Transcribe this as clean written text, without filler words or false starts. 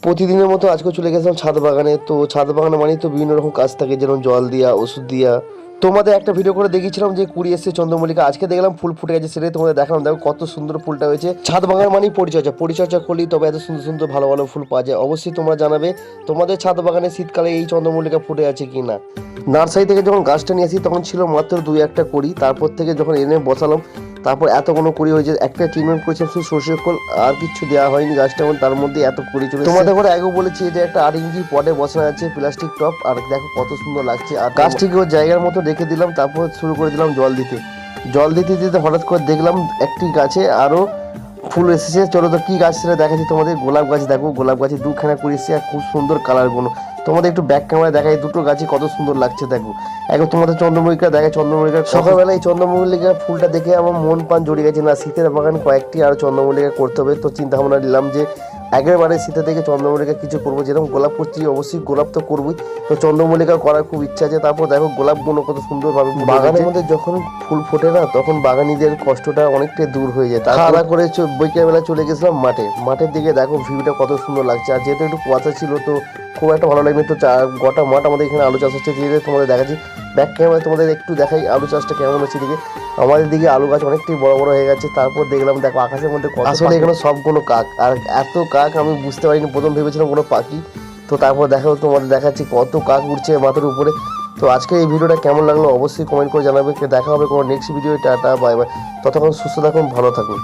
প্রতিদিনের মতো আজকে চলে গেছিলাম ছাদ বাগানে। তো ছাদ বাগানে মানে তো বিভিন্ন রকম কাজ থাকে, যেমন জল দেওয়া, ওষুধ দেওয়া। তোমাদের একটা ভিডিও করে দেখিয়েছিলাম যে কুড়ি এসছে চন্দ্রমল্লিকা, আজকে দেখলাম ফুল ফুটে গেছে, সেটাই তোমাদের দেখালাম। দেখো কত সুন্দর ফুলটা হয়েছে। ছাদ বাগান মানেই পরিচর্যা করলেই তবে এত সুন্দর সুন্দর ভালো ভালো ফুল পাওয়া যায়। অবশ্যই তোমরা জানাবে তোমাদের ছাদ বাগানে শীতকালে এই চন্দ্রমল্লিকা ফুটে আছে কি না। নার্সারি থেকে যখন গাছটা নিয়ে আসি তখন ছিল মাত্র দুই একটা কড়ি, তারপর থেকে যখন এনে বসালাম তারপর এত কোনো কুড়ি হয়েছে। একটা ট্রিটমেন্ট করেছিলাম শুধু সর্ষের খোল, আর কিছু দেওয়া হয়নি গাছটা, তার মধ্যে এত কুড়ি চলে। তোমাদের ঘরে আগেও বলেছি এটা একটা 8 ইঞ্চি পটে বসানো আছে প্লাস্টিক টপ, আর দেখো কত সুন্দর লাগছে। আর গাছটিকে ওর জায়গার মতো রেখে দিলাম, তারপর শুরু করে দিলাম জল দিতে হঠাৎ করে দেখলাম একটি গাছে আরো ফুল এসেছে। চলো তো কি গাছ সেটা দেখাচ্ছি তোমাদের। গোলাপ গাছ দেখো, গোলাপ গাছে দুখানা করে এসেছে, আর খুব সুন্দর কালার গুলো। তোমাদের একটু ব্যাক ক্যামেরায় দেখাই, দুটো গাছই কত সুন্দর লাগছে দেখো। এখন তোমাদের চন্দ্রমল্লিকা দেখায়। চন্দ্রমল্লিকা সকালবেলা এই চন্দ্রমল্লিকা ফুলটা দেখে আমার মন প্রাণ জড়িয়ে গেছে। না, শীতের বাগান কয়েকটি আর চন্দ্রমল্লিকা করতে হবে, তো চিন্তা ভাবনা নিলাম যে একেবারে শীতে থেকে চন্দ্রমল্লিকা কিছু করবো। যেরকম গোলাপ করছি অবশ্যই গোলাপ তো করবোই, তো চন্দ্রমল্লিকা করার খুব ইচ্ছা আছে। তারপর দেখো গোলাপগুলো কত সুন্দরভাবে বাগানের মধ্যে যখন ফুল ফোটে না, তখন বাগানিদের কষ্টটা অনেকটাই দূর হয়ে যায়। খাওয়া করে বিকেলবেলা চলে গেছিলাম মাঠের দিকে। দেখো ভিউটা কত সুন্দর লাগছে, আর যেহেতু একটু কুয়াশা ছিল তো খুব একটা ভালো লাগবে। তো গোটা মাঠ আমাদের এখানে আলু চাষ হচ্ছে, ধীরে তোমাদের দেখাচ্ছি। ব্যাক ক্যামেরায় তোমাদের একটু দেখাই আলু চাষটা কেমন হচ্ছে। দিকে আমাদের দিকে আলু গাছ অনেকটাই বড় বড় হয়ে গেছে। তারপর দেখলাম দেখো আকাশের মধ্যে আসলে এখানে সবগুলো কাক, আর এত কাক আমি বুঝতে পারিনি, প্রথম ভেবেছিলাম কোনো পাখি। তো তারপর দেখো তোমাদের দেখাচ্ছি কত কাক উঠছে মাথার উপরে। তো আজকে এই ভিডিওটা কেমন লাগলো অবশ্যই কমেন্ট করে জানাবে। দেখা হবে কোনো next video. Tata bye bye, ততক্ষণ সুস্থ থাকুন, ভালো থাকুন।